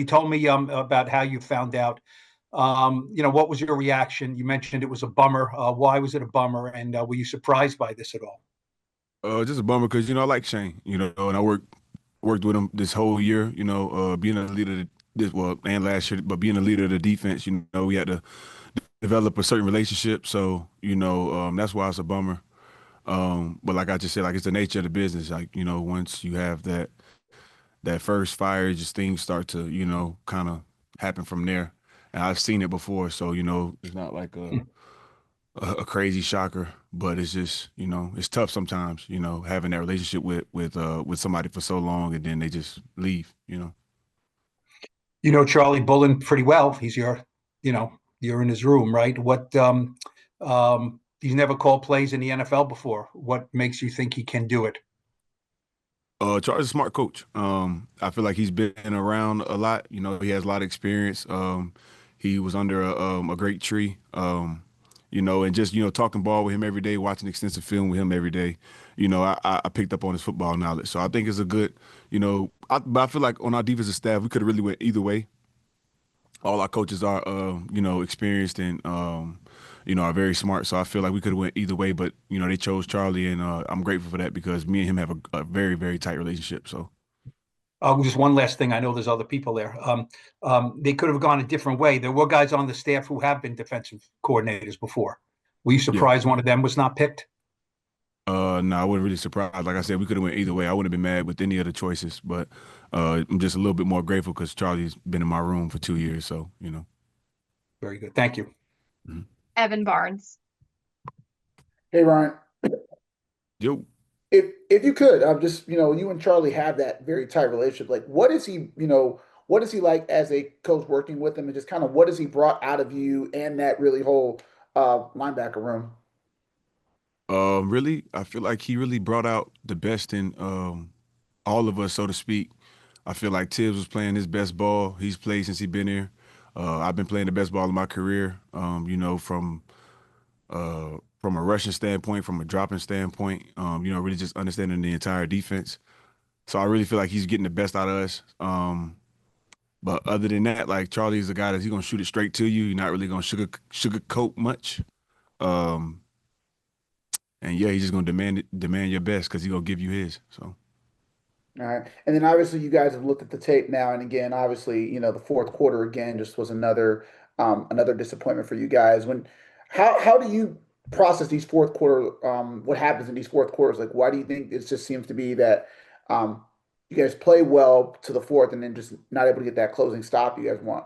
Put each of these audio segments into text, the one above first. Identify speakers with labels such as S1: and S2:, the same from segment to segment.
S1: You told me about how you found out. What was your reaction? You mentioned it was a bummer. Why was it a bummer? And were you surprised by this at all?
S2: Just a bummer because I like Shane, and I worked with him this whole year, being a leader of this well and last year, but being a leader of the defense, we had to develop a certain relationship. So, that's why it's a bummer. But like I just said, like it's the nature of the business. Like, once you have that first fire, just things start to, kind of happen from there. And I've seen it before, so it's not like a crazy shocker, but it's just it's tough sometimes, having that relationship with somebody for so long and then they just leave.
S1: You know Charlie Bullan pretty well. You're in his room, right? He's never called plays in the NFL before. What makes you think he can do it?
S2: Charles is a smart coach. I feel like he's been around a lot. He has a lot of experience. He was under a great tree. And just talking ball with him every day, watching extensive film with him every day. I picked up on his football knowledge, so I think it's a good. But I feel like on our defensive staff, we could have really went either way. All our coaches are, experienced and are very smart. So I feel like we could have went either way, but they chose Charlie, and I'm grateful for that because me and him have a very very tight relationship. So.
S1: Just one last thing. I know there's other people there. They could have gone a different way. There were guys on the staff who have been defensive coordinators before. Were you
S2: Yeah.
S1: surprised one of them was not picked?
S2: No, I wasn't really surprised. Like I said, we could have went either way. I wouldn't have been mad with any of the choices, but I'm just a little bit more grateful because Charlie's been in my room for 2 years. So.
S1: Very good. Thank you.
S2: Mhm.
S3: Evan Barnes.
S4: Hey Ryan,
S2: Yo.
S4: if you could, I'm just you and Charlie have that very tight relationship. Like, what is he like as a coach working with him, and just kind of what has he brought out of you and that really whole linebacker room?
S2: Really, I feel like he really brought out the best in all of us, so to speak. I feel like Tibbs was playing his best ball he's played since he's been here. I've been playing the best ball of my career. From a rushing standpoint, from a dropping standpoint, really just understanding the entire defense. So I really feel like he's getting the best out of us. But other than that, like Charlie's the guy that he's gonna shoot it straight to you. You're not really gonna sugarcoat much. Um, and yeah, he's just gonna demand your best because he's gonna give you his. So.
S4: All right. And then obviously you guys have looked at the tape now and again, obviously, the fourth quarter again just was another disappointment for you guys. How do you process these fourth quarter what happens in these fourth quarters? Like why do you think it just seems to be that you guys play well to the fourth and then just not able to get that closing stop you guys want?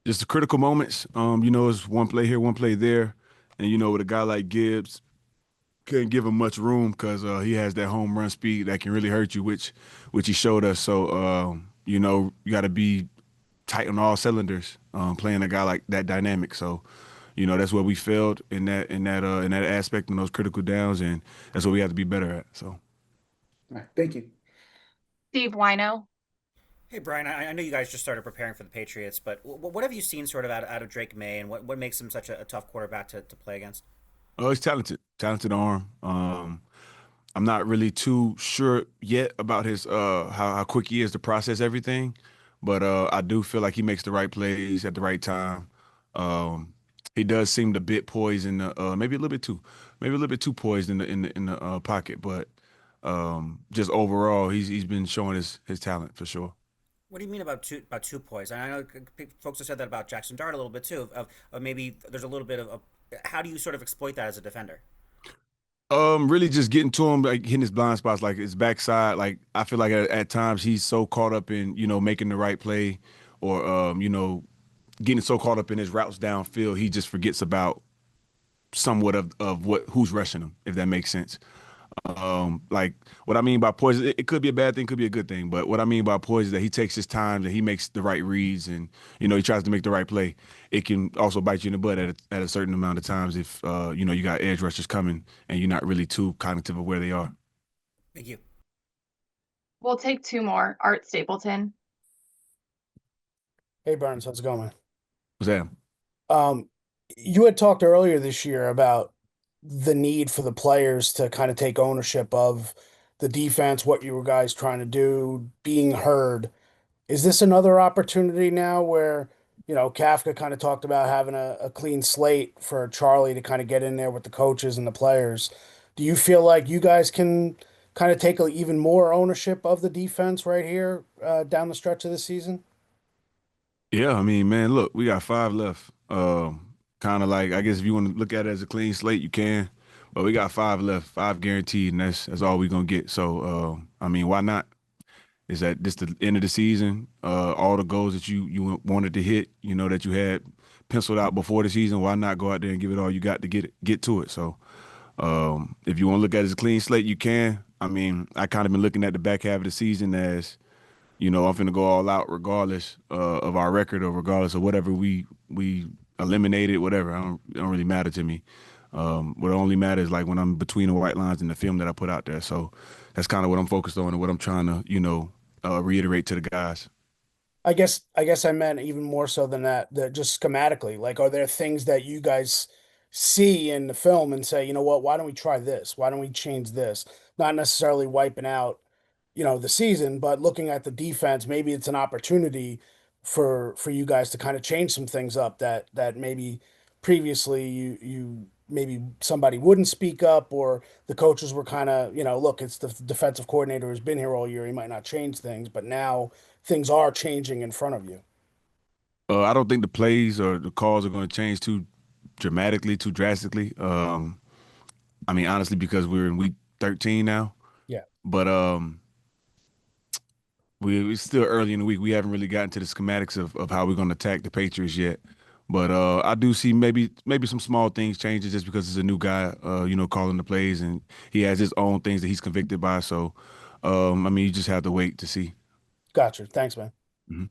S2: Just the critical moments. It's one play here, one play there, and with a guy like Gibbs, couldn't give him much room because he has that home run speed that can really hurt you, which he showed us. So you got to be tight on all cylinders, playing a guy like that dynamic. So that's where we failed in that aspect in those critical downs, and that's what we have to be better at. So.
S4: All right. Thank you.
S3: Steve Wino.
S5: Hey Brian, I know you guys just started preparing for the Patriots, but what have you seen sort of out of Drake May, and what makes him such a tough quarterback to play against?
S2: Oh, he's talented arm. I'm not really too sure yet about his how quick he is to process everything, but I do feel like he makes the right plays at the right time. Um, he does seem a bit poised in the maybe a little bit too poised in the pocket, but just overall, he's been showing his talent for sure.
S5: What do you mean about two poise? And I know folks have said that about Jackson Dart a little bit too. Of maybe there's a little bit of how do you sort of exploit that as a defender?
S2: Really just getting to him, like hitting his blind spots, like his backside. Like I feel like at times he's so caught up in making the right play, or getting so caught up in his routes downfield, he just forgets about somewhat of who's rushing him, if that makes sense. Like what I mean by poise, it could be a bad thing, could be a good thing. But what I mean by poise is that he takes his time, that he makes the right reads, and he tries to make the right play. It can also bite you in the butt at a certain amount of times if you got edge rushers coming and you're not really too cognitive of where they are.
S5: Thank you.
S3: We'll take two more. Art Stapleton.
S6: Hey Barnes, how's it going, man?
S2: What's that?
S6: Um, you had talked earlier this year about the need for the players to kind of take ownership of the defense, what you were guys trying to do, being heard. Is this another opportunity now where, Kafka kind of talked about having a clean slate for Charlie to kind of get in there with the coaches and the players? Do you feel like you guys can kind of take even more ownership of the defense right here down the stretch of the season?
S2: Yeah, I mean, man, look, we got 5 left. Kind of like, I guess if you want to look at it as a clean slate, you can. But we got 5 left, 5 guaranteed, and that's all we're gonna get. So, I mean, why not? Is that this the end of the season? All the goals that you wanted to hit, that you had penciled out before the season. Why not go out there and give it all you got to get to it? So, if you want to look at it as a clean slate, you can. I mean, I kind of been looking at the back half of the season as, I'm finna go all out regardless of our record or regardless of whatever we eliminated, whatever. It don't really matter to me. What only matters like when I'm between the white lines in the film that I put out there. So that's kind of what I'm focused on and what I'm trying to, reiterate to the guys.
S6: I guess I meant even more so than that just schematically. Like, are there things that you guys see in the film and say, you know what, why don't we try this? Why don't we change this? Not necessarily wiping out, the season, but looking at the defense, maybe it's an opportunity for you guys to kind of change some things up that maybe previously you maybe somebody wouldn't speak up, or the coaches were kind of, look, it's the defensive coordinator who's been here all year. He might not change things, but now things are changing in front of you.
S2: I don't think the plays or the calls are going to change too dramatically, too drastically. I mean, honestly, because we're in week 13 now.
S6: Yeah.
S2: But we're still early in the week. We haven't really gotten to the schematics of how we're going to attack the Patriots yet. But I do see maybe some small things changing just because it's a new guy, calling the plays, and he has his own things that he's convicted by. So, I mean, you just have to wait to see.
S6: Gotcha. Thanks, man.
S2: Mhm.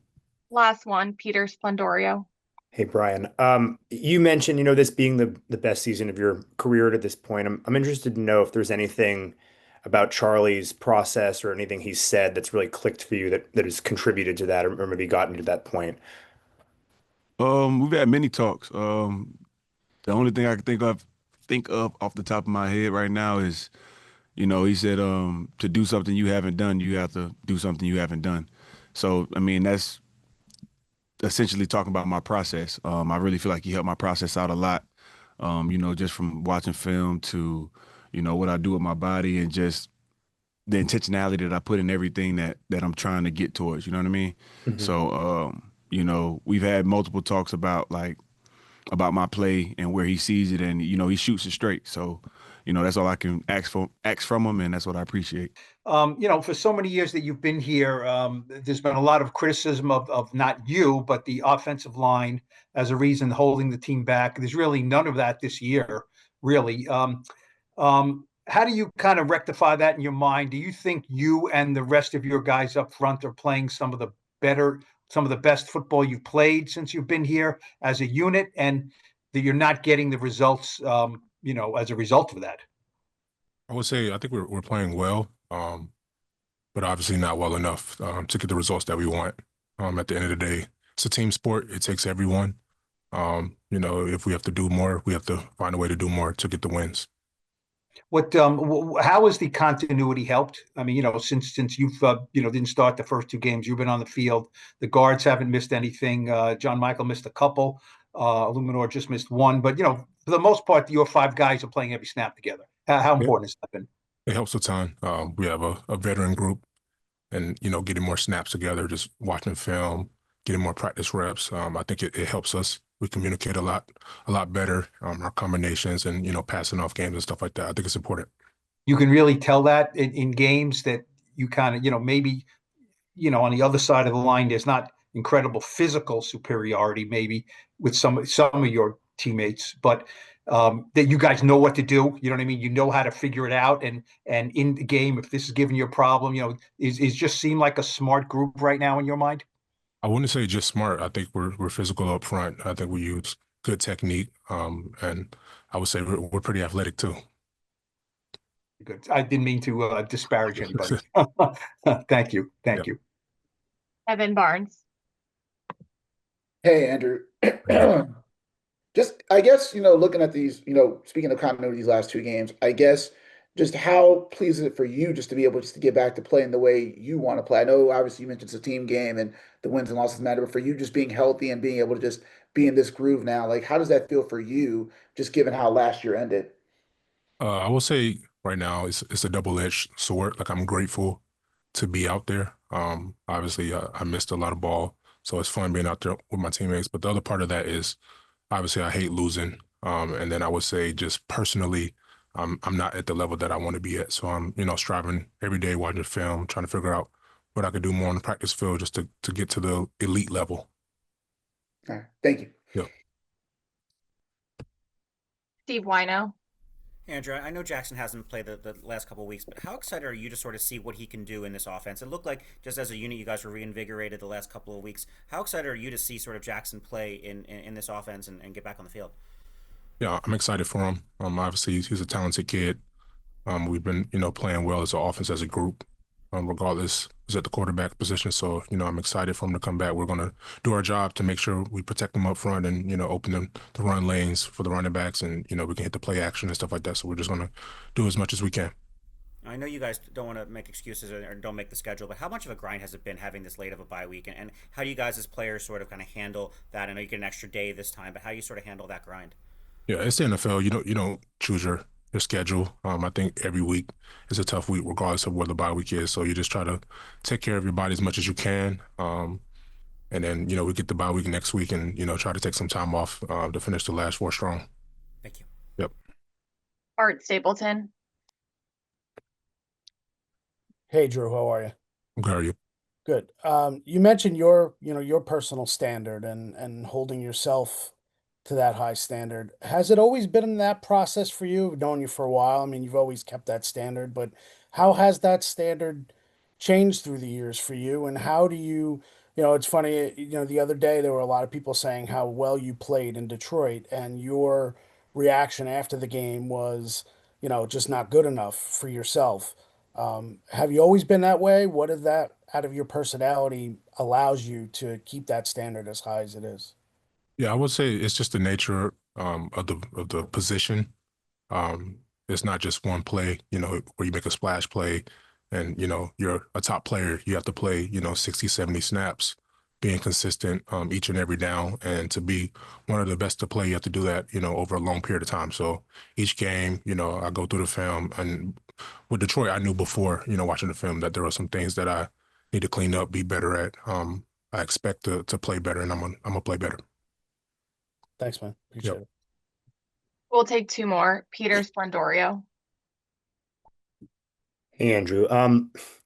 S3: Last one, Peter Splendorio.
S7: Hey, Brian. You mentioned, this being the best season of your career to this point. I'm interested to know if there's anything about Charlie's process or anything he's said that's really clicked for you that has contributed to that, or maybe gotten you to that point.
S2: We've had many talks. The only thing I can think of off the top of my head right now is, he said, to do something you haven't done, you have to do something you haven't done. So, I mean, that's essentially talking about my process. I really feel like he helped my process out a lot. Just from watching film to, what I do with my body and just the intentionality that I put in everything that I'm trying to get towards. You know what I mean?
S7: Mhm.
S2: So, we've had multiple talks about about my play and where he sees it, and he shoots it straight. So, that's all I can ask from him, and that's what I appreciate.
S1: For so many years that you've been here, there's been a lot of criticism of not you, but the offensive line as a reason holding the team back. There's really none of that this year, really. How do you kind of rectify that in your mind? Do you think you and the rest of your guys up front are playing some of the best football you've played since you've been here as a unit, and that you're not getting the results, as a result of that?
S8: I would say I think we're playing well, but obviously not well enough to get the results that we want. At the end of the day, it's a team sport. It takes everyone. If we have to do more, we have to find a way to do more to get the wins.
S1: How has the continuity helped? I mean, since you've didn't start the first 2 games, you've been on the field. The guards haven't missed anything. John Michael missed a couple. Illuminor just missed one. But for the most part, your 5 guys are playing every snap together. How
S8: Yeah,
S1: important has that been?
S8: it helps a ton. We have a veteran group, and getting more snaps together, just watching film, getting more practice reps. I think it helps us. We communicate a lot better. Our combinations and passing off games and stuff like that. I think it's important.
S1: You can really tell that in games that you kind of maybe on the other side of the line, there's not incredible physical superiority, maybe with some of your teammates, but that you guys know what to do. You know what I mean? You know how to figure it out, and in the game, if this is giving you a problem, is just seem like a smart group right now in your mind?
S8: I wouldn't say just smart. I think we're physical up front. I think we use good technique, and I would say we're pretty athletic too.
S1: Good. I didn't mean to disparage anybody. Thank you.
S8: Yep.
S3: Evan Barnes.
S4: Hey, Andrew. Just, I guess, looking at these, speaking of continuity, these last 2 games, I guess just how pleased is it for you just to be able just to get back to playing the way you want to play? I know obviously you mentioned it's a team game and the wins and losses matter, but for you just being healthy and being able to just be in this groove now, like how does that feel for you, just given how last year ended?
S8: I will say right now it's a double-edged sword. Like I'm grateful to be out there. Obviously I missed a lot of ball, so it's fun being out there with my teammates. But the other part of that is obviously I hate losing. And then I would say just personally, I'm not at the level that I want to be at. So I'm, striving every day, watching film, trying to figure out what I could do more on the practice field just to get to the elite level.
S4: All right, thank you.
S8: Yeah.
S3: Steve Wino.
S5: Andrew, I know Jackson hasn't played the last couple of weeks, but how excited are you to sort of see what he can do in this offense? It looked like just as a unit, you guys were reinvigorated the last couple of weeks. How excited are you to see sort of Jackson play in this offense and get back on the field?
S8: Yeah, I'm excited for him. Obviously he's a talented kid. We've been, playing well as an offense as a group, regardless is at the quarterback position. So, I'm excited for him to come back. We're going to do our job to make sure we protect him up front and, open the run lanes for the running backs and, we can hit the play action and stuff like that. So we're just going to do as much as we can.
S5: I know you guys don't want to make excuses or don't make the schedule, but how much of a grind has it been having this late of a bye week? And how do you guys as players sort of kind of handle that? I know you get an extra day this time, but how do you sort of handle that grind?
S8: Yeah, it's the NFL. You don't choose your schedule. I think every week is a tough week, regardless of where the bye week is. So you just try to take care of your body as much as you can. And then, we get the bye week next week and, try to take some time off to finish the last four strong.
S5: Thank you.
S8: Yep.
S3: Art Stapleton.
S6: Hey, Drew, how are you?
S8: Okay, are you?
S6: Good. You mentioned your personal standard and holding yourself to that high standard. Has it always been in that process for you? I've known you for a while. I mean, you've always kept that standard, but how has that standard changed through the years for you? And how do it's funny, the other day there were a lot of people saying how well you played in Detroit, and your reaction after the game was, just not good enough for yourself. Have you always been that way? What is that out of your personality allows you to keep that standard as high as it is?
S8: Yeah, I would say it's just the nature of the position. It's not just one play, where you make a splash play and, you're a top player. You have to play, 60, 70 snaps, being consistent each and every down. And to be one of the best to play, you have to do that, over a long period of time. So each game, I go through the film. And with Detroit, I knew before, watching the film that there were some things that I need to clean up, be better at. I expect to play better, and I'm gonna play better.
S6: Thanks, man. Appreciate it.
S3: We'll take two more. Peter Splendorio.
S7: Hey, Andrew.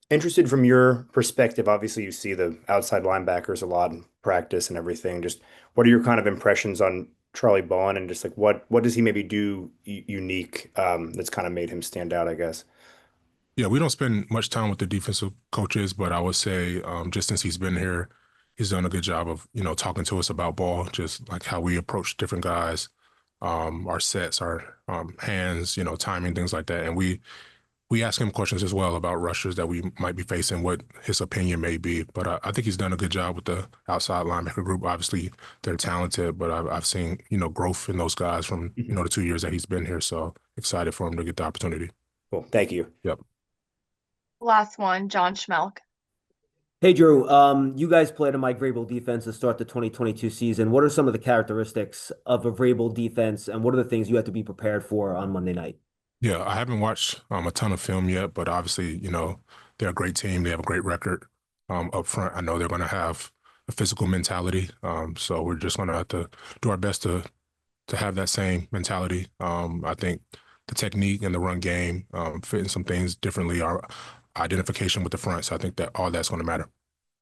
S7: Interested from your perspective, obviously you see the outside linebackers a lot in practice and everything. Just what are your kind of impressions on Charlie Bowen and just like what does he maybe do unique that's kind of made him stand out, I guess?
S8: Yeah, we don't spend much time with the defensive coaches, but I would say just since he's been here, he's done a good job of, talking to us about ball, just like how we approach different guys, our sets, our hands, timing, things like that. And we ask him questions as well about rushers that we might be facing, what his opinion may be. But I think he's done a good job with the outside linebacker group. Obviously, they're talented, but I've seen, growth in those guys from, the 2 years that he's been here. So excited for him to get the opportunity.
S7: Cool. Thank you.
S8: Yep.
S3: Last one, John Schmelk.
S9: Hey, Drew, you guys played a Mike Vrabel defense to start the 2022 season. What are some of the characteristics of a Vrabel defense, and what are the things you have to be prepared for on Monday night?
S8: Yeah, I haven't watched a ton of film yet, but obviously, they're a great team. They have a great record up front. I know they're going to have a physical mentality. So we're just going to have to do our best to have that same mentality. I think the technique and the run game, fitting some things differently, our identification with the front. So I think that all that's going to matter.